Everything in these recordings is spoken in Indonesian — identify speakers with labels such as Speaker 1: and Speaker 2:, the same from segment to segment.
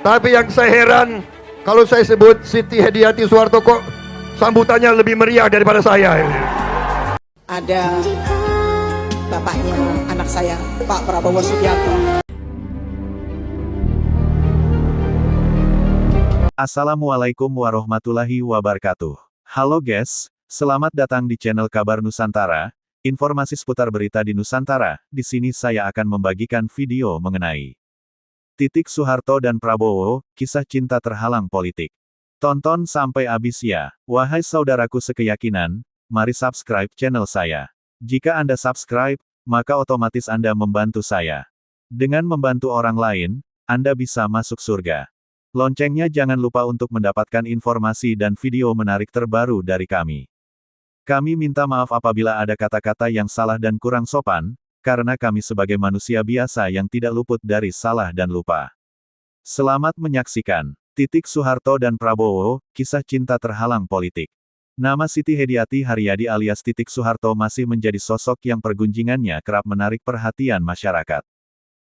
Speaker 1: Tapi yang saya heran, kalau saya sebut Siti Hediati Soeharto kok sambutannya lebih meriah daripada saya.
Speaker 2: Ada bapaknya anak saya, Pak Prabowo Subianto.
Speaker 3: Assalamualaikum warahmatullahi wabarakatuh. Halo guys, selamat datang di channel Kabar Nusantara. Informasi seputar berita di Nusantara. Di sini saya akan membagikan video mengenai Titik Soeharto dan Prabowo, kisah cinta terhalang politik. Tonton sampai habis ya. Wahai saudaraku sekeyakinan, mari subscribe channel saya. Jika Anda subscribe, maka otomatis Anda membantu saya. Dengan membantu orang lain, Anda bisa masuk surga. Loncengnya jangan lupa untuk mendapatkan informasi dan video menarik terbaru dari kami. Kami minta maaf apabila ada kata-kata yang salah dan kurang sopan, karena kami sebagai manusia biasa yang tidak luput dari salah dan lupa. Selamat menyaksikan Titik Soeharto dan Prabowo, kisah cinta terhalang politik. Nama Siti Hediati Haryadi alias Titik Soeharto masih menjadi sosok yang pergunjingannya kerap menarik perhatian masyarakat.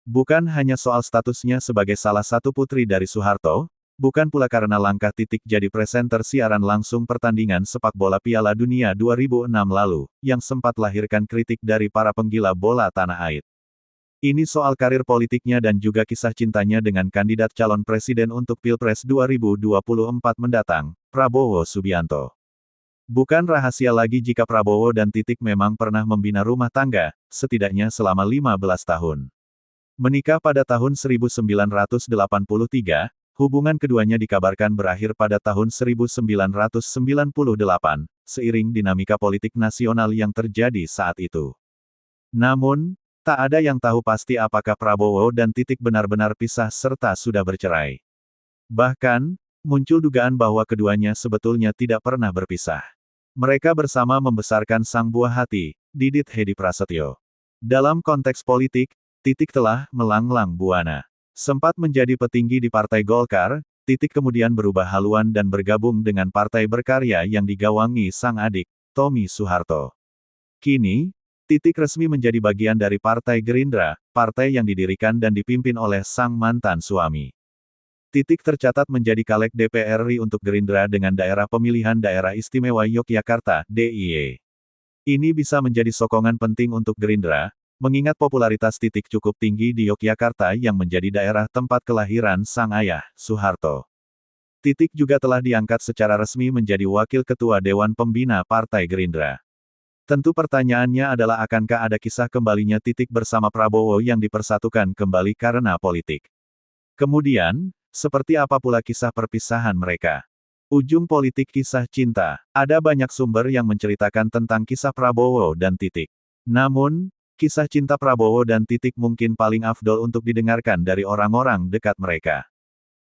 Speaker 3: Bukan hanya soal statusnya sebagai salah satu putri dari Soeharto, bukan pula karena langkah Titik jadi presenter siaran langsung pertandingan sepak bola Piala Dunia 2006 lalu, yang sempat lahirkan kritik dari para penggila bola tanah air. Ini soal karir politiknya dan juga kisah cintanya dengan kandidat calon presiden untuk Pilpres 2024 mendatang, Prabowo Subianto. Bukan rahasia lagi jika Prabowo dan Titik memang pernah membina rumah tangga, setidaknya selama 15 tahun. Menikah pada tahun 1983, hubungan keduanya dikabarkan berakhir pada tahun 1998, seiring dinamika politik nasional yang terjadi saat itu. Namun, tak ada yang tahu pasti apakah Prabowo dan Titik benar-benar pisah serta sudah bercerai. Bahkan, muncul dugaan bahwa keduanya sebetulnya tidak pernah berpisah. Mereka bersama membesarkan sang buah hati, Didit Hedi Prasetyo. Dalam konteks politik, Titik telah melanglang buana. Sempat menjadi petinggi di Partai Golkar, Titik kemudian berubah haluan dan bergabung dengan Partai Berkarya yang digawangi sang adik, Tommy Soeharto. Kini, Titik resmi menjadi bagian dari Partai Gerindra, partai yang didirikan dan dipimpin oleh sang mantan suami. Titik tercatat menjadi caleg DPR RI untuk Gerindra dengan daerah pemilihan Daerah Istimewa Yogyakarta, DIY. Ini bisa menjadi sokongan penting untuk Gerindra, mengingat popularitas Titik cukup tinggi di Yogyakarta yang menjadi daerah tempat kelahiran sang ayah, Soeharto. Titik juga telah diangkat secara resmi menjadi Wakil Ketua Dewan Pembina Partai Gerindra. Tentu pertanyaannya adalah akankah ada kisah kembalinya Titik bersama Prabowo yang dipersatukan kembali karena politik. Kemudian, seperti apa pula kisah perpisahan mereka? Ujung politik kisah cinta. Ada banyak sumber yang menceritakan tentang kisah Prabowo dan Titik. Namun, kisah cinta Prabowo dan Titik mungkin paling afdol untuk didengarkan dari orang-orang dekat mereka.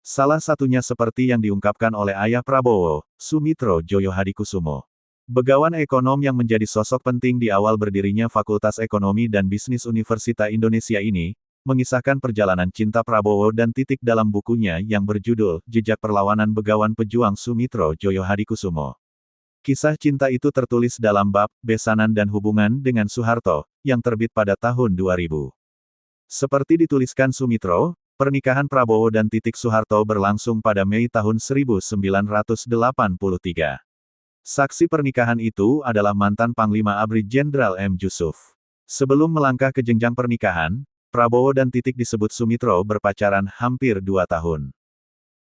Speaker 3: Salah satunya seperti yang diungkapkan oleh ayah Prabowo, Sumitro Joyo Hadikusumo. Begawan ekonom yang menjadi sosok penting di awal berdirinya Fakultas Ekonomi dan Bisnis Universitas Indonesia ini, mengisahkan perjalanan cinta Prabowo dan Titik dalam bukunya yang berjudul Jejak Perlawanan Begawan Pejuang Sumitro Joyo Hadikusumo. Kisah cinta itu tertulis dalam bab Besanan dan Hubungan dengan Soeharto, yang terbit pada tahun 2000. Seperti dituliskan Sumitro, pernikahan Prabowo dan Titik Soeharto berlangsung pada Mei tahun 1983. Saksi pernikahan itu adalah mantan Panglima ABRI Jenderal M. Yusuf. Sebelum melangkah ke jenjang pernikahan, Prabowo dan Titik disebut Sumitro berpacaran hampir 2 tahun.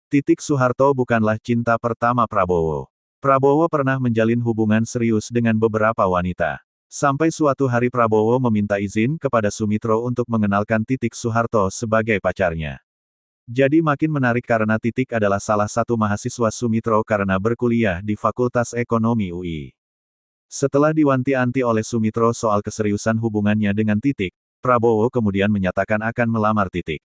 Speaker 3: Titik Soeharto bukanlah cinta pertama Prabowo. Prabowo pernah menjalin hubungan serius dengan beberapa wanita. Sampai suatu hari Prabowo meminta izin kepada Sumitro untuk mengenalkan Titik Soeharto sebagai pacarnya. Jadi makin menarik karena Titik adalah salah satu mahasiswa Sumitro karena berkuliah di Fakultas Ekonomi UI. Setelah diwanti-wanti oleh Sumitro soal keseriusan hubungannya dengan Titik, Prabowo kemudian menyatakan akan melamar Titik.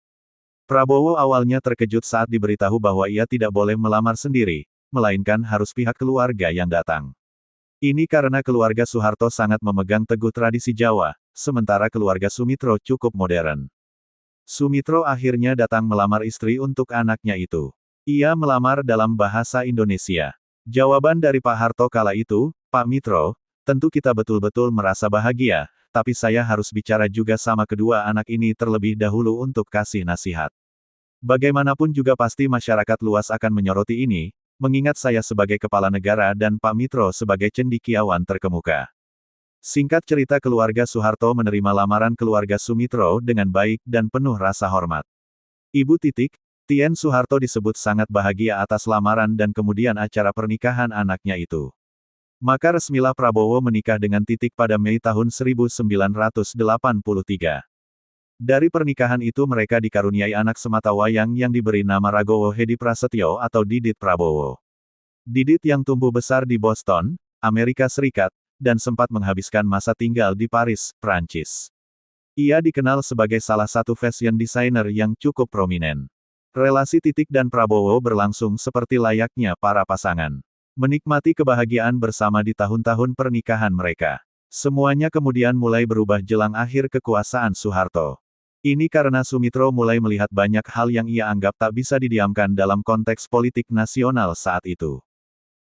Speaker 3: Prabowo awalnya terkejut saat diberitahu bahwa ia tidak boleh melamar sendiri, melainkan harus pihak keluarga yang datang. Ini karena keluarga Soeharto sangat memegang teguh tradisi Jawa, sementara keluarga Sumitro cukup modern. Sumitro akhirnya datang melamar istri untuk anaknya itu. Ia melamar dalam bahasa Indonesia. Jawaban dari Pak Harto kala itu, "Pak Mitro, tentu kita betul-betul merasa bahagia, tapi saya harus bicara juga sama kedua anak ini terlebih dahulu untuk kasih nasihat. Bagaimanapun juga pasti masyarakat luas akan menyoroti ini, mengingat saya sebagai kepala negara dan Pak Mitro sebagai cendekiawan terkemuka. Singkat cerita, keluarga Soeharto menerima lamaran keluarga Sumitro dengan baik dan penuh rasa hormat. Ibu Titik, Tien Soeharto disebut sangat bahagia atas lamaran dan kemudian acara pernikahan anaknya itu. Maka resmilah Prabowo menikah dengan Titik pada Mei tahun 1983. Dari pernikahan itu mereka dikaruniai anak sematawayang yang diberi nama Ragowo Hedi Prasetyo atau Didit Prabowo. Didit yang tumbuh besar di Boston, Amerika Serikat, dan sempat menghabiskan masa tinggal di Paris, Prancis. Ia dikenal sebagai salah satu fashion designer yang cukup prominen. Relasi Titik dan Prabowo berlangsung seperti layaknya para pasangan. Menikmati kebahagiaan bersama di tahun-tahun pernikahan mereka. Semuanya kemudian mulai berubah jelang akhir kekuasaan Soeharto. Ini karena Sumitro mulai melihat banyak hal yang ia anggap tak bisa didiamkan dalam konteks politik nasional saat itu.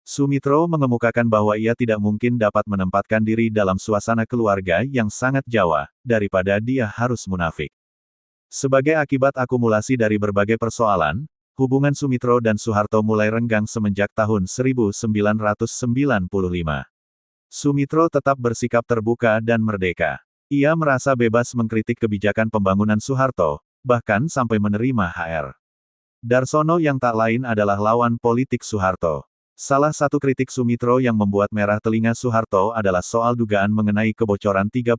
Speaker 3: Sumitro mengemukakan bahwa ia tidak mungkin dapat menempatkan diri dalam suasana keluarga yang sangat Jawa, daripada dia harus munafik. Sebagai akibat akumulasi dari berbagai persoalan, hubungan Sumitro dan Soeharto mulai renggang semenjak tahun 1995. Sumitro tetap bersikap terbuka dan merdeka. Ia merasa bebas mengkritik kebijakan pembangunan Soeharto, bahkan sampai menerima HR. Darsono yang tak lain adalah lawan politik Soeharto. Salah satu kritik Sumitro yang membuat merah telinga Soeharto adalah soal dugaan mengenai kebocoran 30%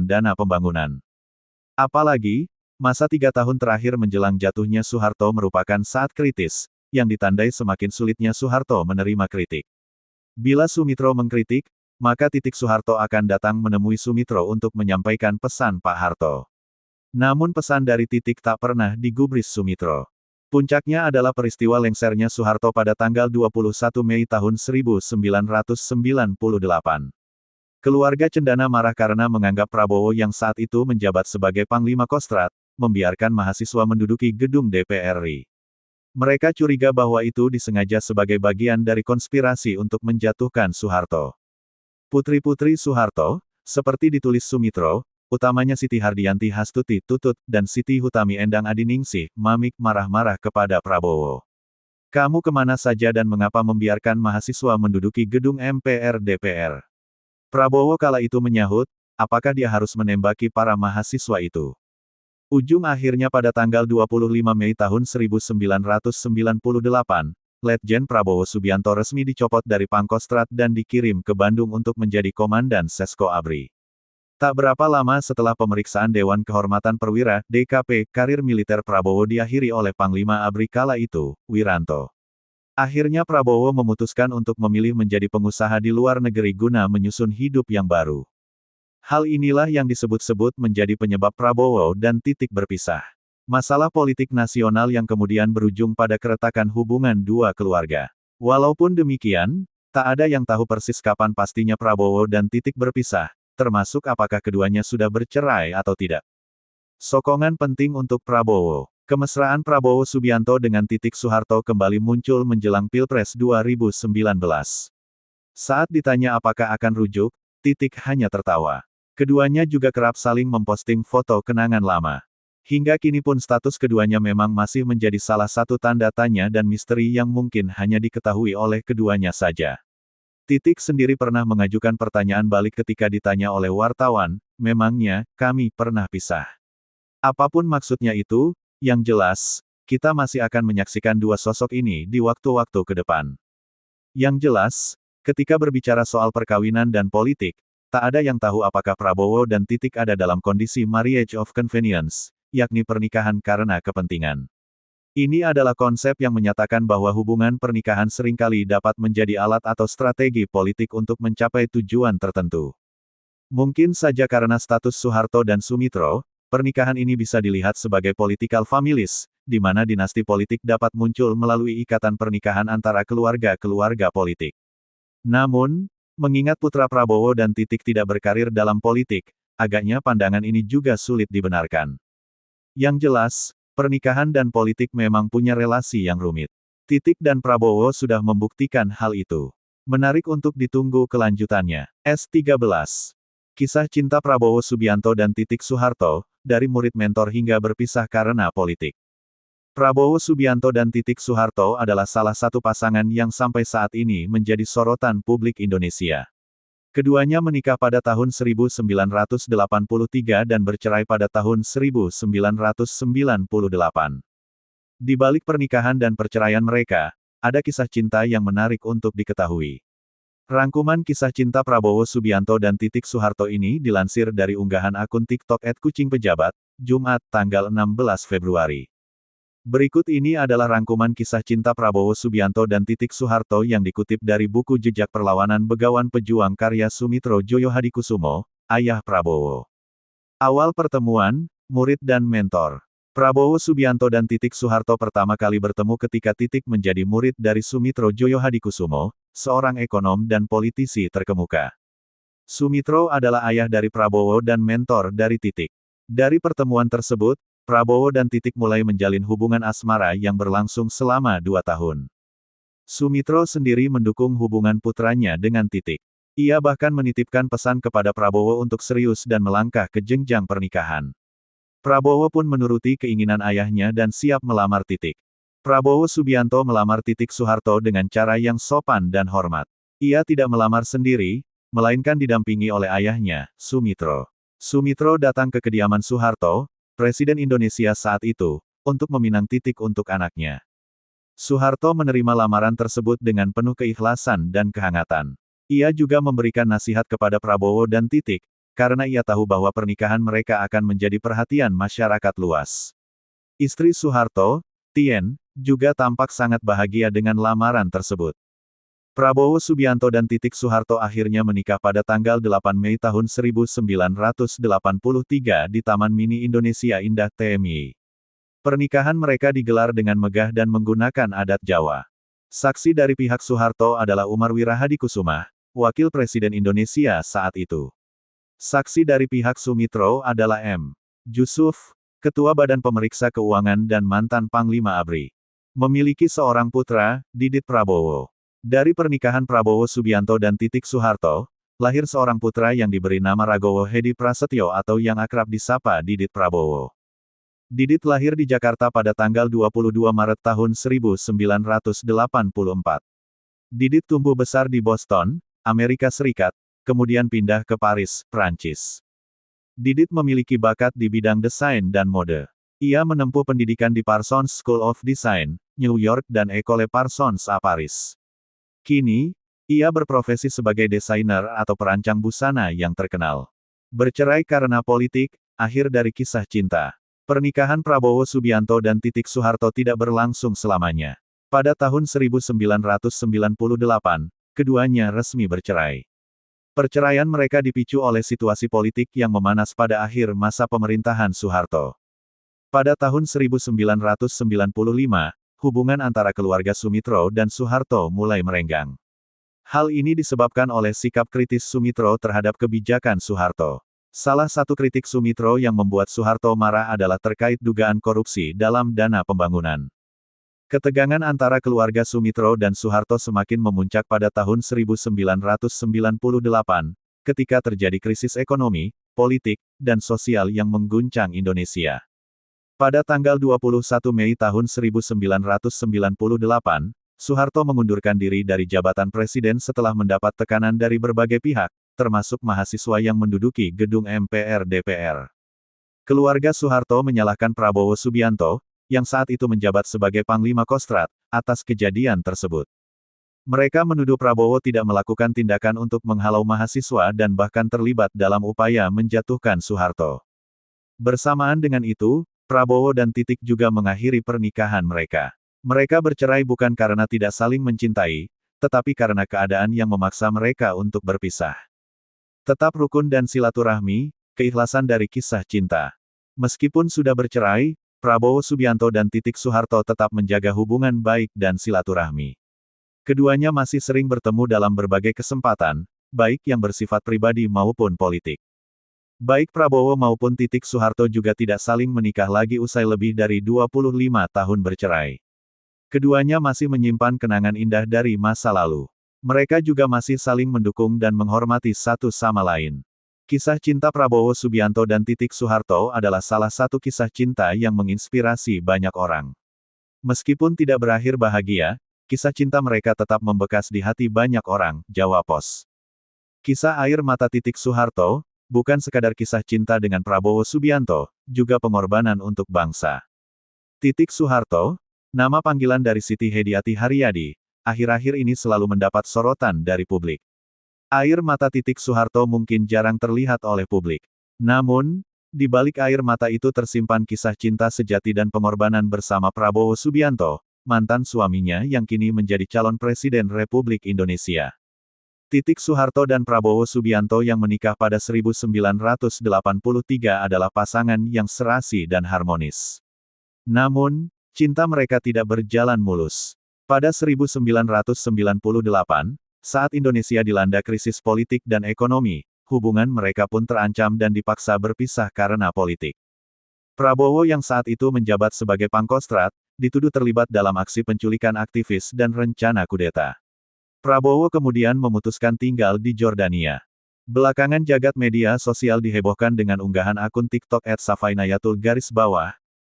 Speaker 3: dana pembangunan. Apalagi, masa 3 tahun terakhir menjelang jatuhnya Soeharto merupakan saat kritis, yang ditandai semakin sulitnya Soeharto menerima kritik. Bila Sumitro mengkritik, maka Titik Soeharto akan datang menemui Sumitro untuk menyampaikan pesan Pak Harto. Namun pesan dari Titik tak pernah digubris Sumitro. Puncaknya adalah peristiwa lengsernya Soeharto pada tanggal 21 Mei tahun 1998. Keluarga Cendana marah karena menganggap Prabowo yang saat itu menjabat sebagai Panglima Kostrad, membiarkan mahasiswa menduduki gedung DPR RI. Mereka curiga bahwa itu disengaja sebagai bagian dari konspirasi untuk menjatuhkan Soeharto. Putri-putri Soeharto, seperti ditulis Sumitro, utamanya Siti Hardianti Hastuti Tutut, dan Siti Hutami Endang Adiningsih, Mamik marah-marah kepada Prabowo. Kamu kemana saja dan mengapa membiarkan mahasiswa menduduki gedung MPR DPR? Prabowo kala itu menyahut, apakah dia harus menembaki para mahasiswa itu? Ujung akhirnya pada tanggal 25 Mei tahun 1998, Letjen Prabowo Subianto resmi dicopot dari Pangkostrat dan dikirim ke Bandung untuk menjadi Komandan Sesko ABRI. Tak berapa lama setelah pemeriksaan Dewan Kehormatan Perwira, DKP, karir militer Prabowo diakhiri oleh Panglima ABRI kala itu, Wiranto. Akhirnya Prabowo memutuskan untuk memilih menjadi pengusaha di luar negeri guna menyusun hidup yang baru. Hal inilah yang disebut-sebut menjadi penyebab Prabowo dan Titik berpisah. Masalah politik nasional yang kemudian berujung pada keretakan hubungan dua keluarga. Walaupun demikian, tak ada yang tahu persis kapan pastinya Prabowo dan Titik berpisah, termasuk apakah keduanya sudah bercerai atau tidak. Sokongan penting untuk Prabowo. Kemesraan Prabowo Subianto dengan Titik Soeharto kembali muncul menjelang Pilpres 2019. Saat ditanya apakah akan rujuk, Titik hanya tertawa. Keduanya juga kerap saling memposting foto kenangan lama. Hingga kini pun status keduanya memang masih menjadi salah satu tanda tanya dan misteri yang mungkin hanya diketahui oleh keduanya saja. Titik sendiri pernah mengajukan pertanyaan balik ketika ditanya oleh wartawan, memangnya, kami pernah pisah? Apapun maksudnya itu, yang jelas, kita masih akan menyaksikan dua sosok ini di waktu-waktu ke depan. Yang jelas, ketika berbicara soal perkawinan dan politik, tak ada yang tahu apakah Prabowo dan Titik ada dalam kondisi marriage of convenience, yakni pernikahan karena kepentingan. Ini adalah konsep yang menyatakan bahwa hubungan pernikahan seringkali dapat menjadi alat atau strategi politik untuk mencapai tujuan tertentu. Mungkin saja karena status Soeharto dan Sumitro, pernikahan ini bisa dilihat sebagai political families, di mana dinasti politik dapat muncul melalui ikatan pernikahan antara keluarga-keluarga politik. Namun, mengingat putra Prabowo dan Titik tidak berkarir dalam politik, agaknya pandangan ini juga sulit dibenarkan. Yang jelas, pernikahan dan politik memang punya relasi yang rumit. Titik dan Prabowo sudah membuktikan hal itu. Menarik untuk ditunggu kelanjutannya. S13. Kisah cinta Prabowo Subianto dan Titik Soeharto, dari murid mentor hingga berpisah karena politik. Prabowo Subianto dan Titik Soeharto adalah salah satu pasangan yang sampai saat ini menjadi sorotan publik Indonesia. Keduanya menikah pada tahun 1983 dan bercerai pada tahun 1998. Di balik pernikahan dan perceraian mereka, ada kisah cinta yang menarik untuk diketahui. Rangkuman kisah cinta Prabowo Subianto dan Titik Soeharto ini dilansir dari unggahan akun TikTok @kucingpejabat, Jumat, tanggal 16 Februari. Berikut ini adalah rangkuman kisah cinta Prabowo Subianto dan Titik Soeharto yang dikutip dari buku Jejak Perlawanan Begawan Pejuang karya Sumitro Joyo Hadikusumo, ayah Prabowo. Awal pertemuan, murid dan mentor. Prabowo Subianto dan Titik Soeharto pertama kali bertemu ketika Titik menjadi murid dari Sumitro Joyo Hadikusumo, seorang ekonom dan politisi terkemuka. Sumitro adalah ayah dari Prabowo dan mentor dari Titik. Dari pertemuan tersebut, Prabowo dan Titik mulai menjalin hubungan asmara yang berlangsung selama 2 tahun. Sumitro sendiri mendukung hubungan putranya dengan Titik. Ia bahkan menitipkan pesan kepada Prabowo untuk serius dan melangkah ke jenjang pernikahan. Prabowo pun menuruti keinginan ayahnya dan siap melamar Titik. Prabowo Subianto melamar Titik Soeharto dengan cara yang sopan dan hormat. Ia tidak melamar sendiri, melainkan didampingi oleh ayahnya, Sumitro. Sumitro datang ke kediaman Soeharto, Presiden Indonesia saat itu, untuk meminang Titik untuk anaknya. Soeharto menerima lamaran tersebut dengan penuh keikhlasan dan kehangatan. Ia juga memberikan nasihat kepada Prabowo dan Titik, karena ia tahu bahwa pernikahan mereka akan menjadi perhatian masyarakat luas. Istri Soeharto, Tien, juga tampak sangat bahagia dengan lamaran tersebut. Prabowo Subianto dan Titik Soeharto akhirnya menikah pada tanggal 8 Mei tahun 1983 di Taman Mini Indonesia Indah TMI. Pernikahan mereka digelar dengan megah dan menggunakan adat Jawa. Saksi dari pihak Soeharto adalah Umar Wirahadikusumah, Wakil Presiden Indonesia saat itu. Saksi dari pihak Sumitro adalah M. Jusuf, Ketua Badan Pemeriksa Keuangan dan mantan Panglima ABRI. Memiliki seorang putra, Didit Prabowo. Dari pernikahan Prabowo Subianto dan Titik Soeharto, lahir seorang putra yang diberi nama Ragowo Hedi Prasetyo atau yang akrab disapa Didit Prabowo. Didit lahir di Jakarta pada tanggal 22 Maret tahun 1984. Didit tumbuh besar di Boston, Amerika Serikat, kemudian pindah ke Paris, Prancis. Didit memiliki bakat di bidang desain dan mode. Ia menempuh pendidikan di Parsons School of Design, New York dan École Parsons à Paris. Kini, ia berprofesi sebagai desainer atau perancang busana yang terkenal. Bercerai karena politik, akhir dari kisah cinta. Pernikahan Prabowo Subianto dan Titik Soeharto tidak berlangsung selamanya. Pada tahun 1998, keduanya resmi bercerai. Perceraian mereka dipicu oleh situasi politik yang memanas pada akhir masa pemerintahan Soeharto. Pada tahun 1995, hubungan antara keluarga Sumitro dan Soeharto mulai merenggang. Hal ini disebabkan oleh sikap kritis Sumitro terhadap kebijakan Soeharto. Salah satu kritik Sumitro yang membuat Soeharto marah adalah terkait dugaan korupsi dalam dana pembangunan. Ketegangan antara keluarga Sumitro dan Soeharto semakin memuncak pada tahun 1998, ketika terjadi krisis ekonomi, politik, dan sosial yang mengguncang Indonesia. Pada tanggal 21 Mei tahun 1998, Soeharto mengundurkan diri dari jabatan presiden setelah mendapat tekanan dari berbagai pihak, termasuk mahasiswa yang menduduki gedung MPR DPR. Keluarga Soeharto menyalahkan Prabowo Subianto, yang saat itu menjabat sebagai Panglima Kostrad, atas kejadian tersebut. Mereka menuduh Prabowo tidak melakukan tindakan untuk menghalau mahasiswa dan bahkan terlibat dalam upaya menjatuhkan Soeharto. Bersamaan dengan itu, Prabowo dan Titik juga mengakhiri pernikahan mereka. Mereka bercerai bukan karena tidak saling mencintai, tetapi karena keadaan yang memaksa mereka untuk berpisah. Tetap rukun dan silaturahmi, keikhlasan dari kisah cinta. Meskipun sudah bercerai, Prabowo Subianto dan Titik Soeharto tetap menjaga hubungan baik dan silaturahmi. Keduanya masih sering bertemu dalam berbagai kesempatan, baik yang bersifat pribadi maupun politik. Baik Prabowo maupun Titik Soeharto juga tidak saling menikah lagi usai lebih dari 25 tahun bercerai. Keduanya masih menyimpan kenangan indah dari masa lalu. Mereka juga masih saling mendukung dan menghormati satu sama lain. Kisah cinta Prabowo Subianto dan Titik Soeharto adalah salah satu kisah cinta yang menginspirasi banyak orang. Meskipun tidak berakhir bahagia, kisah cinta mereka tetap membekas di hati banyak orang, jawab Pos. Kisah air mata Titik Soeharto, bukan sekadar kisah cinta dengan Prabowo Subianto, juga pengorbanan untuk bangsa. Titik Soeharto, nama panggilan dari Siti Hediati Haryadi, akhir-akhir ini selalu mendapat sorotan dari publik. Air mata Titik Soeharto mungkin jarang terlihat oleh publik. Namun, di balik air mata itu tersimpan kisah cinta sejati dan pengorbanan bersama Prabowo Subianto, mantan suaminya yang kini menjadi calon Presiden Republik Indonesia. Titik Soeharto dan Prabowo Subianto yang menikah pada 1983 adalah pasangan yang serasi dan harmonis. Namun, cinta mereka tidak berjalan mulus. Pada 1998, saat Indonesia dilanda krisis politik dan ekonomi, hubungan mereka pun terancam dan dipaksa berpisah karena politik. Prabowo yang saat itu menjabat sebagai Pangkostrat, dituduh terlibat dalam aksi penculikan aktivis dan rencana kudeta. Prabowo kemudian memutuskan tinggal di Jordania. Belakangan jagat media sosial dihebohkan dengan unggahan akun TikTok @safainayatul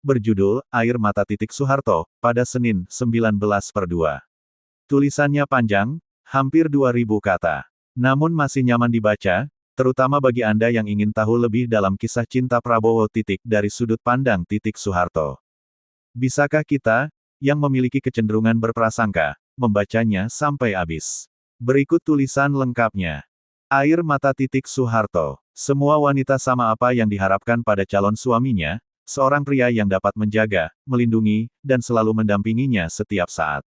Speaker 3: berjudul, Air Mata Titik Soeharto, pada Senin, 19/2. Tulisannya panjang, hampir 2000 kata. Namun masih nyaman dibaca, terutama bagi Anda yang ingin tahu lebih dalam kisah cinta Prabowo dari sudut pandang Titik Soeharto. Bisakah kita, yang memiliki kecenderungan berprasangka, membacanya sampai habis? Berikut tulisan lengkapnya. Air mata Titik Soeharto. Semua wanita sama apa yang diharapkan pada calon suaminya, seorang pria yang dapat menjaga, melindungi, dan selalu mendampinginya setiap saat.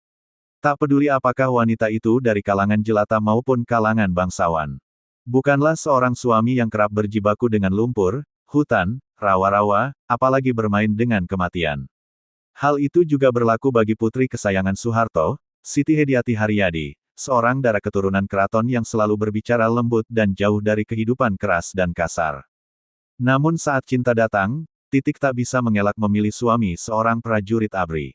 Speaker 3: Tak peduli apakah wanita itu dari kalangan jelata maupun kalangan bangsawan. Bukanlah seorang suami yang kerap berjibaku dengan lumpur, hutan, rawa-rawa, apalagi bermain dengan kematian. Hal itu juga berlaku bagi putri kesayangan Soeharto, Siti Hediati Haryadi, seorang darah keturunan keraton yang selalu berbicara lembut dan jauh dari kehidupan keras dan kasar. Namun saat cinta datang, Titik tak bisa mengelak memilih suami seorang prajurit ABRI.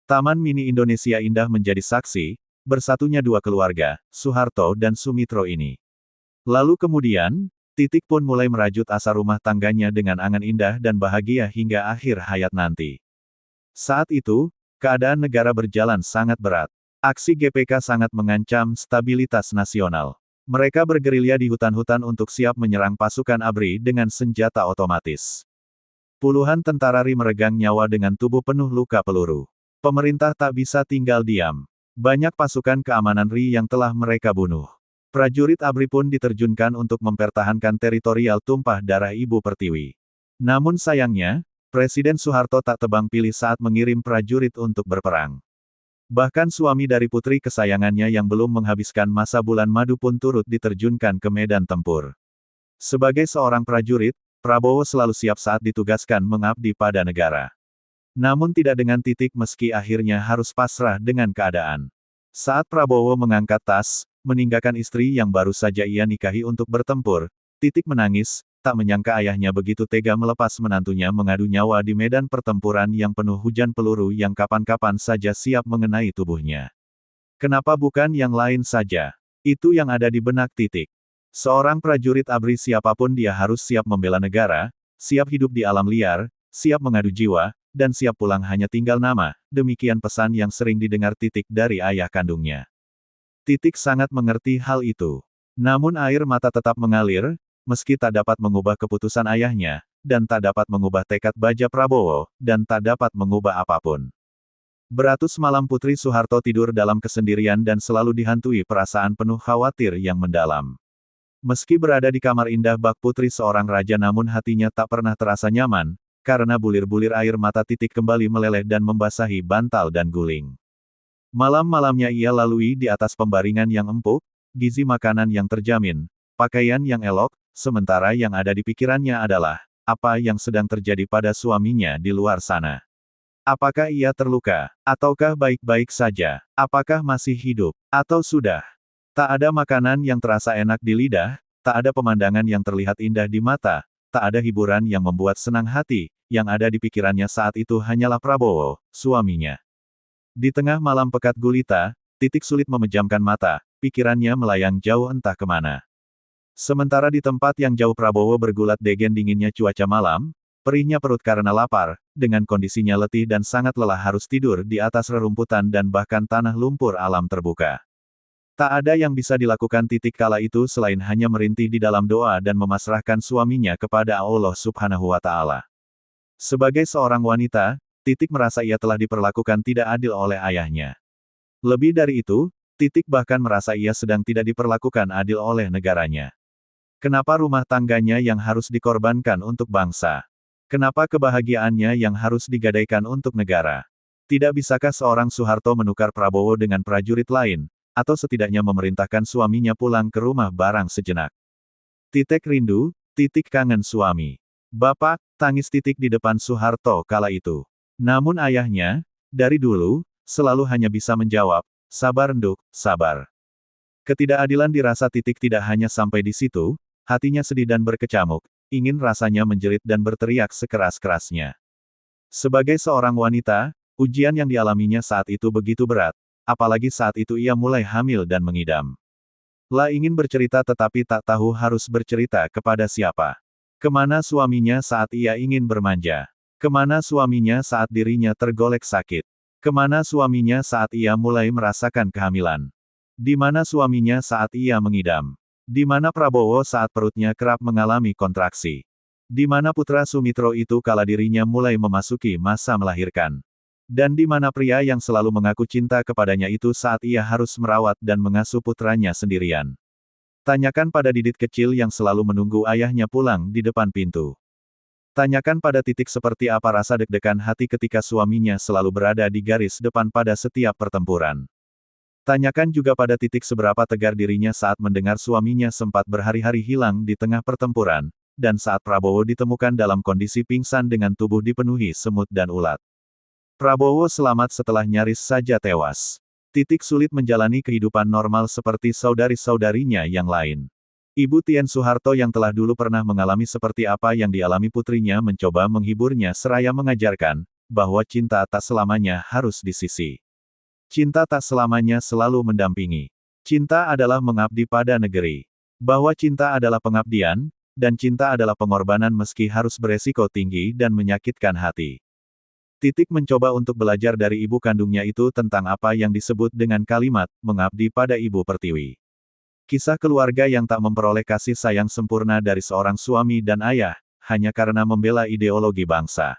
Speaker 3: Taman Mini Indonesia Indah menjadi saksi, bersatunya dua keluarga, Soeharto dan Sumitro ini. Lalu kemudian, Titik pun mulai merajut asa rumah tangganya dengan angan indah dan bahagia hingga akhir hayat nanti. Saat itu, keadaan negara berjalan sangat berat. Aksi GPK sangat mengancam stabilitas nasional. Mereka bergerilya di hutan-hutan untuk siap menyerang pasukan ABRI dengan senjata otomatis. Puluhan tentara RI meregang nyawa dengan tubuh penuh luka peluru. Pemerintah tak bisa tinggal diam. Banyak pasukan keamanan RI yang telah mereka bunuh. Prajurit ABRI pun diterjunkan untuk mempertahankan teritorial tumpah darah Ibu Pertiwi. Namun sayangnya, Presiden Soeharto tak tebang pilih saat mengirim prajurit untuk berperang. Bahkan suami dari putri kesayangannya yang belum menghabiskan masa bulan madu pun turut diterjunkan ke medan tempur. Sebagai seorang prajurit, Prabowo selalu siap saat ditugaskan mengabdi pada negara. Namun tidak dengan Titik meski akhirnya harus pasrah dengan keadaan. Saat Prabowo mengangkat tas, meninggalkan istri yang baru saja ia nikahi untuk bertempur, Titik menangis, tak menyangka ayahnya begitu tega melepas menantunya mengadu nyawa di medan pertempuran yang penuh hujan peluru yang kapan-kapan saja siap mengenai tubuhnya. Kenapa bukan yang lain saja? Itu yang ada di benak Titik. Seorang prajurit ABRI siapapun dia harus siap membela negara, siap hidup di alam liar, siap mengadu jiwa, dan siap pulang hanya tinggal nama, demikian pesan yang sering didengar Titik dari ayah kandungnya. Titik sangat mengerti hal itu. Namun air mata tetap mengalir, meski tak dapat mengubah keputusan ayahnya, dan tak dapat mengubah tekad baja Prabowo, dan tak dapat mengubah apapun. Beratus malam Putri Soeharto tidur dalam kesendirian dan selalu dihantui perasaan penuh khawatir yang mendalam. Meski berada di kamar indah bak putri seorang raja namun hatinya tak pernah terasa nyaman, karena bulir-bulir air mata Titik kembali meleleh dan membasahi bantal dan guling. Malam-malamnya ia lalui di atas pembaringan yang empuk, gizi makanan yang terjamin, pakaian yang elok, sementara yang ada di pikirannya adalah, apa yang sedang terjadi pada suaminya di luar sana. Apakah ia terluka? Ataukah baik-baik saja? Apakah masih hidup? Atau sudah? Tak ada makanan yang terasa enak di lidah, tak ada pemandangan yang terlihat indah di mata, tak ada hiburan yang membuat senang hati, yang ada di pikirannya saat itu hanyalah Prabowo, suaminya. Di tengah malam pekat gulita, Titik sulit memejamkan mata, pikirannya melayang jauh entah kemana. Sementara di tempat yang jauh Prabowo bergulat degen dinginnya cuaca malam, perihnya perut karena lapar, dengan kondisinya letih dan sangat lelah harus tidur di atas rerumputan dan bahkan tanah lumpur alam terbuka. Tak ada yang bisa dilakukan Titik kala itu selain hanya merintih di dalam doa dan memasrahkan suaminya kepada Allah Subhanahu wa Ta'ala. Sebagai seorang wanita, Titik merasa ia telah diperlakukan tidak adil oleh ayahnya. Lebih dari itu, Titik bahkan merasa ia sedang tidak diperlakukan adil oleh negaranya. Kenapa rumah tangganya yang harus dikorbankan untuk bangsa? Kenapa kebahagiaannya yang harus digadaikan untuk negara? Tidak bisakah seorang Soeharto menukar Prabowo dengan prajurit lain, atau setidaknya memerintahkan suaminya pulang ke rumah barang sejenak? Titik rindu, Titik kangen suami. Bapak, tangis Titik di depan Soeharto kala itu. Namun ayahnya, dari dulu, selalu hanya bisa menjawab, sabar Nduk, sabar. Ketidakadilan dirasa Titik tidak hanya sampai di situ, hatinya sedih dan berkecamuk, ingin rasanya menjerit dan berteriak sekeras-kerasnya. Sebagai seorang wanita, ujian yang dialaminya saat itu begitu berat, apalagi saat itu ia mulai hamil dan mengidam. Lah ingin bercerita tetapi tak tahu harus bercerita kepada siapa. Kemana suaminya saat ia ingin bermanja? Kemana suaminya saat dirinya tergolek sakit? Kemana suaminya saat ia mulai merasakan kehamilan? Di mana suaminya saat ia mengidam? Di mana Prabowo saat perutnya kerap mengalami kontraksi? Di mana putra Sumitro itu kala dirinya mulai memasuki masa melahirkan? Dan di mana pria yang selalu mengaku cinta kepadanya itu saat ia harus merawat dan mengasuh putranya sendirian? Tanyakan pada Didit kecil yang selalu menunggu ayahnya pulang di depan pintu. Tanyakan pada Titik seperti apa rasa deg-degan hati ketika suaminya selalu berada di garis depan pada setiap pertempuran. Tanyakan juga pada Titik seberapa tegar dirinya saat mendengar suaminya sempat berhari-hari hilang di tengah pertempuran, dan saat Prabowo ditemukan dalam kondisi pingsan dengan tubuh dipenuhi semut dan ulat. Prabowo selamat setelah nyaris saja tewas. Titik sulit menjalani kehidupan normal seperti saudari-saudarinya yang lain. Ibu Tien Soeharto yang telah dulu pernah mengalami seperti apa yang dialami putrinya mencoba menghiburnya seraya mengajarkan, bahwa cinta tak selamanya harus di sisi. Cinta tak selamanya selalu mendampingi. Cinta adalah mengabdi pada negeri. Bahwa cinta adalah pengabdian, dan cinta adalah pengorbanan meski harus beresiko tinggi dan menyakitkan hati. Titik mencoba untuk belajar dari ibu kandungnya itu tentang apa yang disebut dengan kalimat, mengabdi pada Ibu Pertiwi. Kisah keluarga yang tak memperoleh kasih sayang sempurna dari seorang suami dan ayah, hanya karena membela ideologi bangsa.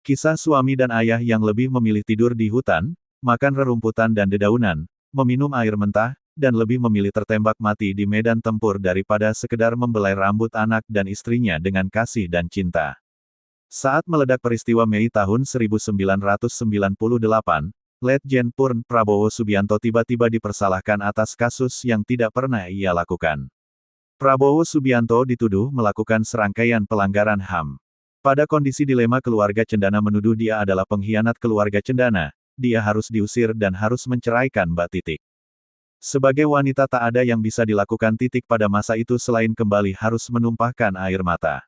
Speaker 3: Kisah suami dan ayah yang lebih memilih tidur di hutan, makan rerumputan dan dedaunan, meminum air mentah, dan lebih memilih tertembak mati di medan tempur daripada sekedar membelai rambut anak dan istrinya dengan kasih dan cinta. Saat meledak peristiwa Mei tahun 1998, Letjen Purn Prabowo Subianto tiba-tiba dipersalahkan atas kasus yang tidak pernah ia lakukan. Prabowo Subianto dituduh melakukan serangkaian pelanggaran HAM. Pada kondisi dilema keluarga Cendana menuduh dia adalah pengkhianat keluarga Cendana, dia harus diusir dan harus menceraikan Mbak Titik. Sebagai wanita tak ada yang bisa dilakukan Titik pada masa itu selain kembali harus menumpahkan air mata.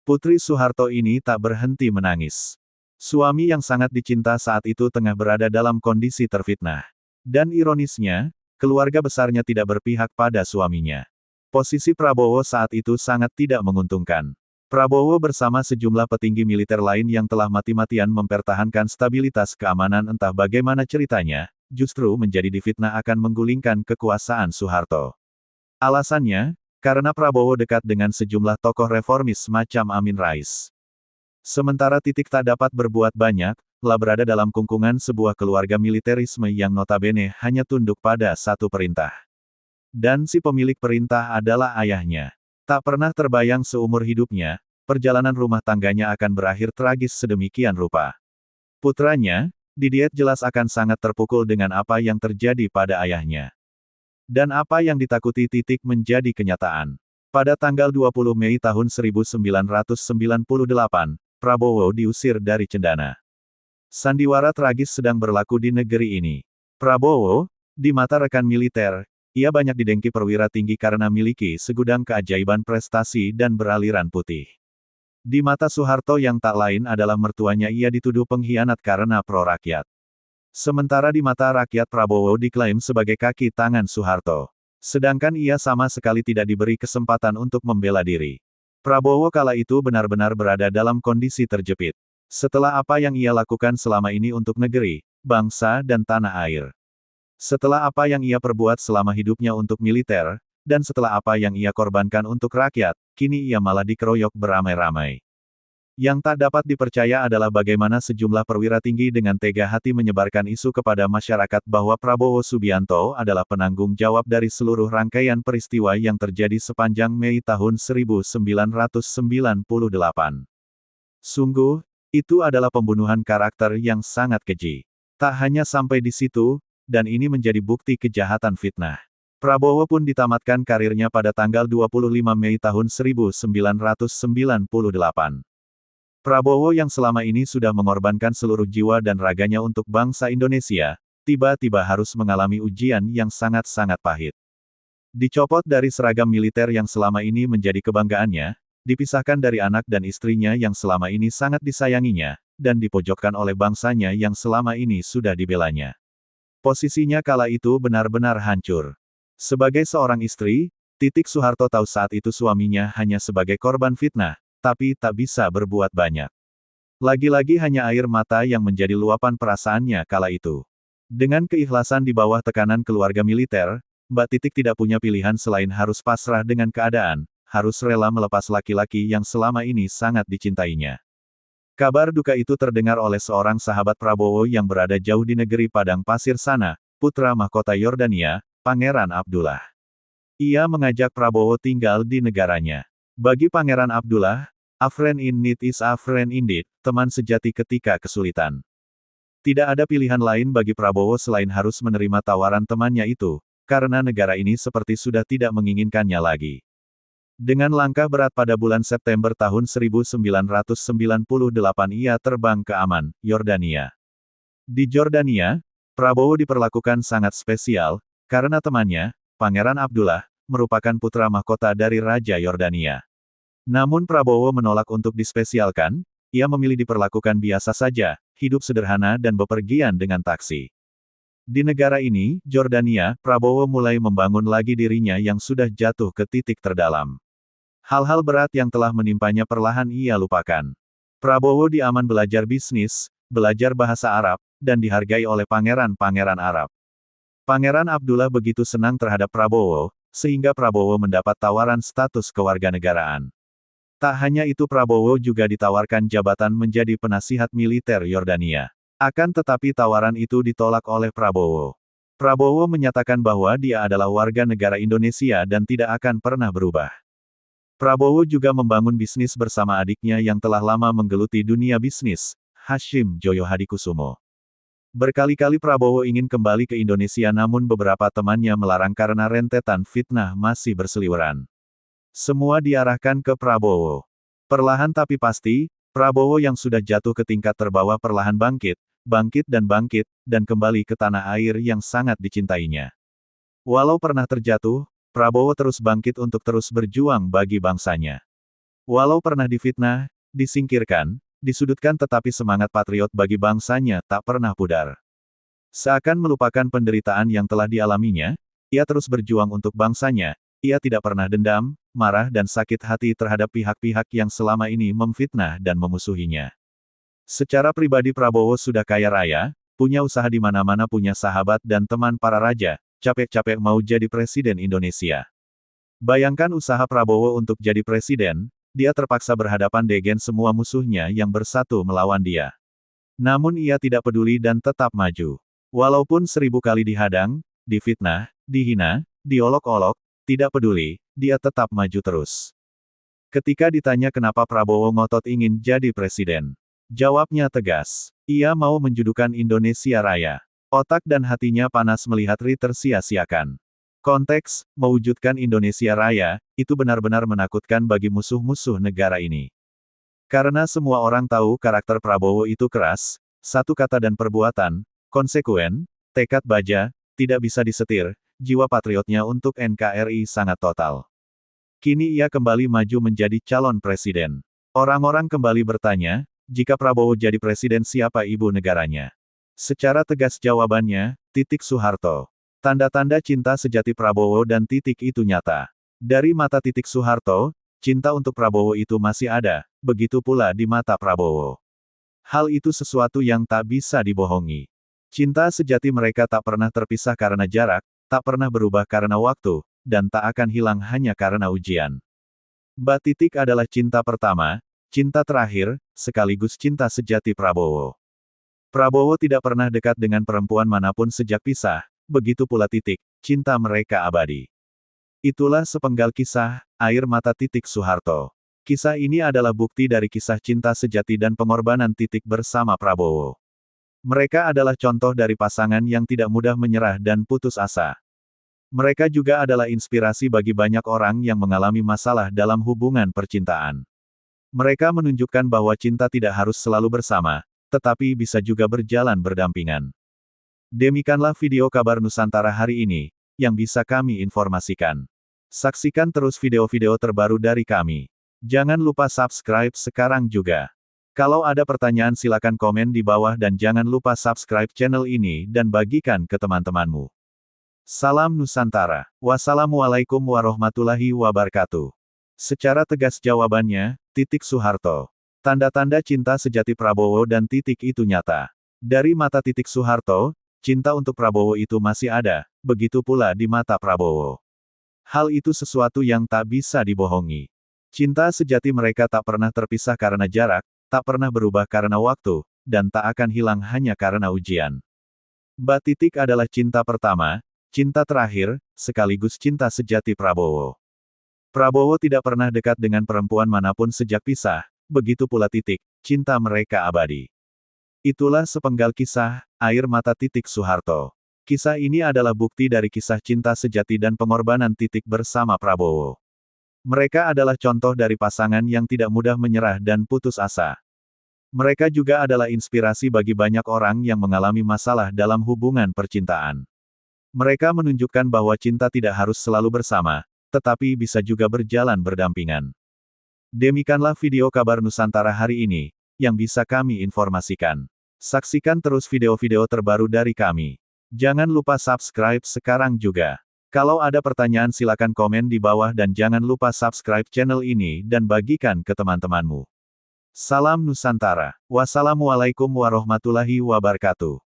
Speaker 3: Putri Soeharto ini tak berhenti menangis. Suami yang sangat dicinta saat itu tengah berada dalam kondisi terfitnah. Dan ironisnya, keluarga besarnya tidak berpihak pada suaminya. Posisi Prabowo saat itu sangat tidak menguntungkan. Prabowo bersama sejumlah petinggi militer lain yang telah mati-matian mempertahankan stabilitas keamanan entah bagaimana ceritanya, justru menjadi difitnah akan menggulingkan kekuasaan Soeharto. Alasannya, karena Prabowo dekat dengan sejumlah tokoh reformis macam Amin Rais. Sementara Titik tak dapat berbuat banyak, lah berada dalam kungkungan sebuah keluarga militerisme yang notabene hanya tunduk pada satu perintah. Dan si pemilik perintah adalah ayahnya. Tak pernah terbayang seumur hidupnya, perjalanan rumah tangganya akan berakhir tragis sedemikian rupa. Putranya, Didiet jelas akan sangat terpukul dengan apa yang terjadi pada ayahnya. Dan apa yang ditakuti Titik menjadi kenyataan. Pada tanggal 20 Mei tahun 1998, Prabowo diusir dari Cendana. Sandiwara tragis sedang berlaku di negeri ini. Prabowo, di mata rekan militer, ia banyak didengki perwira tinggi karena miliki segudang keajaiban prestasi dan beraliran putih. Di mata Soeharto yang tak lain adalah mertuanya ia dituduh pengkhianat karena pro-rakyat. Sementara di mata rakyat Prabowo diklaim sebagai kaki tangan Soeharto. Sedangkan ia sama sekali tidak diberi kesempatan untuk membela diri. Prabowo kala itu benar-benar berada dalam kondisi terjepit. Setelah apa yang ia lakukan selama ini untuk negeri, bangsa dan tanah air. Setelah apa yang ia perbuat selama hidupnya untuk militer, dan setelah apa yang ia korbankan untuk rakyat, kini ia malah dikeroyok beramai-ramai. Yang tak dapat dipercaya adalah bagaimana sejumlah perwira tinggi dengan tega hati menyebarkan isu kepada masyarakat bahwa Prabowo Subianto adalah penanggung jawab dari seluruh rangkaian peristiwa yang terjadi sepanjang Mei tahun 1998. Sungguh, itu adalah pembunuhan karakter yang sangat keji. Tak hanya sampai di situ, dan ini menjadi bukti kejahatan fitnah. Prabowo pun ditamatkan karirnya pada tanggal 25 Mei tahun 1998. Prabowo yang selama ini sudah mengorbankan seluruh jiwa dan raganya untuk bangsa Indonesia, tiba-tiba harus mengalami ujian yang sangat-sangat pahit. Dicopot dari seragam militer yang selama ini menjadi kebanggaannya, dipisahkan dari anak dan istrinya yang selama ini sangat disayanginya, dan dipojokkan oleh bangsanya yang selama ini sudah dibelanya. Posisinya kala itu benar-benar hancur. Sebagai seorang istri, Titik Soeharto tahu saat itu suaminya hanya sebagai korban fitnah, tapi tak bisa berbuat banyak. Lagi-lagi hanya air mata yang menjadi luapan perasaannya kala itu. Dengan keikhlasan di bawah tekanan keluarga militer, Mbak Titik tidak punya pilihan selain harus pasrah dengan keadaan, harus rela melepas laki-laki yang selama ini sangat dicintainya. Kabar duka itu terdengar oleh seorang sahabat Prabowo yang berada jauh di negeri Padang Pasir sana, putra mahkota Yordania, Pangeran Abdullah. Ia mengajak Prabowo tinggal di negaranya. Bagi Pangeran Abdullah, a friend in need is a friend indeed, teman sejati ketika kesulitan. Tidak ada pilihan lain bagi Prabowo selain harus menerima tawaran temannya itu, karena negara ini seperti sudah tidak menginginkannya lagi. Dengan langkah berat pada bulan September tahun 1998 ia terbang ke Amman, Yordania. Di Jordania, Prabowo diperlakukan sangat spesial, karena temannya, Pangeran Abdullah, merupakan putra mahkota dari Raja Yordania. Namun Prabowo menolak untuk dispesialkan, ia memilih diperlakukan biasa saja, hidup sederhana dan bepergian dengan taksi. Di negara ini, Jordania, Prabowo mulai membangun lagi dirinya yang sudah jatuh ke titik terdalam. Hal-hal berat yang telah menimpanya perlahan ia lupakan. Prabowo di Amman belajar bisnis, belajar bahasa Arab, dan dihargai oleh pangeran-pangeran Arab. Pangeran Abdullah begitu senang terhadap Prabowo, sehingga Prabowo mendapat tawaran status kewarganegaraan. Tak hanya itu Prabowo juga ditawarkan jabatan menjadi penasihat militer Yordania. Akan tetapi tawaran itu ditolak oleh Prabowo. Prabowo menyatakan bahwa dia adalah warga negara Indonesia dan tidak akan pernah berubah. Prabowo juga membangun bisnis bersama adiknya yang telah lama menggeluti dunia bisnis, Hashim Joyo Hadikusumo. Berkali-kali Prabowo ingin kembali ke Indonesia namun beberapa temannya melarang karena rentetan fitnah masih berseliweran. Semua diarahkan ke Prabowo. Perlahan tapi pasti, Prabowo yang sudah jatuh ke tingkat terbawah perlahan bangkit, dan kembali ke tanah air yang sangat dicintainya. Walau pernah terjatuh, Prabowo terus bangkit untuk terus berjuang bagi bangsanya. Walau pernah difitnah, disingkirkan, disudutkan tetapi semangat patriot bagi bangsanya tak pernah pudar. Seakan melupakan penderitaan yang telah dialaminya, ia terus berjuang untuk bangsanya, ia tidak pernah dendam, marah dan sakit hati terhadap pihak-pihak yang selama ini memfitnah dan memusuhinya. Secara pribadi Prabowo sudah kaya raya, punya usaha di mana-mana, punya sahabat dan teman para raja, capek-capek mau jadi presiden Indonesia. Bayangkan usaha Prabowo untuk jadi presiden, dia terpaksa berhadapan dengan semua musuhnya yang bersatu melawan dia. Namun ia tidak peduli dan tetap maju. Walaupun 1000 kali dihadang, difitnah, dihina, diolok-olok, tidak peduli, dia tetap maju terus. Ketika ditanya kenapa Prabowo ngotot ingin jadi presiden, jawabnya tegas, ia mau menjudukan Indonesia Raya. Otak dan hatinya panas melihat Ri tersia-siakan. Konteks, mewujudkan Indonesia Raya, itu benar-benar menakutkan bagi musuh-musuh negara ini. Karena semua orang tahu karakter Prabowo itu keras, satu kata dan perbuatan, konsekuen, tekad baja, tidak bisa disetir, jiwa patriotnya untuk NKRI sangat total. Kini ia kembali maju menjadi calon presiden. Orang-orang kembali bertanya, jika Prabowo jadi presiden siapa ibu negaranya? Secara tegas jawabannya, Titik Soeharto. Tanda-tanda cinta sejati Prabowo dan Titik itu nyata. Dari mata Titik Soeharto, cinta untuk Prabowo itu masih ada, begitu pula di mata Prabowo. Hal itu sesuatu yang tak bisa dibohongi. Cinta sejati mereka tak pernah terpisah karena jarak, tak pernah berubah karena waktu, dan tak akan hilang hanya karena ujian. Mbak Titik adalah cinta pertama, cinta terakhir, sekaligus cinta sejati Prabowo. Prabowo tidak pernah dekat dengan perempuan manapun sejak pisah, begitu pula Titik, cinta mereka abadi. Itulah sepenggal kisah, air mata Titik Soeharto. Kisah ini adalah bukti dari kisah cinta sejati dan pengorbanan Titik bersama Prabowo. Mereka adalah contoh dari pasangan yang tidak mudah menyerah dan putus asa. Mereka juga adalah inspirasi bagi banyak orang yang mengalami masalah dalam hubungan percintaan. Mereka menunjukkan bahwa cinta tidak harus selalu bersama, tetapi bisa juga berjalan berdampingan. Demikianlah video kabar Nusantara hari ini, yang bisa kami informasikan. Saksikan terus video-video terbaru dari kami. Jangan lupa subscribe sekarang juga. Kalau ada pertanyaan silakan komen di bawah dan jangan lupa subscribe channel ini dan bagikan ke teman-temanmu. Salam Nusantara. Wassalamualaikum warahmatullahi wabarakatuh. Secara tegas jawabannya, Titik Soeharto. Tanda-tanda cinta sejati Prabowo dan Titik itu nyata. Dari mata Titik Soeharto, cinta untuk Prabowo itu masih ada, begitu pula di mata Prabowo. Hal itu sesuatu yang tak bisa dibohongi. Cinta sejati mereka tak pernah terpisah karena jarak, tak pernah berubah karena waktu, dan tak akan hilang hanya karena ujian. Mbak Titik adalah cinta pertama, cinta terakhir, sekaligus cinta sejati Prabowo. Prabowo tidak pernah dekat dengan perempuan manapun sejak pisah, begitu pula Titik, cinta mereka abadi. Itulah sepenggal kisah, air mata Titik Soeharto. Kisah ini adalah bukti dari kisah cinta sejati dan pengorbanan Titik bersama Prabowo. Mereka adalah contoh dari pasangan yang tidak mudah menyerah dan putus asa. Mereka juga adalah inspirasi bagi banyak orang yang mengalami masalah dalam hubungan percintaan. Mereka menunjukkan bahwa cinta tidak harus selalu bersama, tetapi bisa juga berjalan berdampingan. Demikianlah video kabar Nusantara hari ini, yang bisa kami informasikan. Saksikan terus video-video terbaru dari kami. Jangan lupa subscribe sekarang juga. Kalau ada pertanyaan silakan komen di bawah dan jangan lupa subscribe channel ini dan bagikan ke teman-temanmu. Salam Nusantara. Wassalamualaikum warahmatullahi wabarakatuh.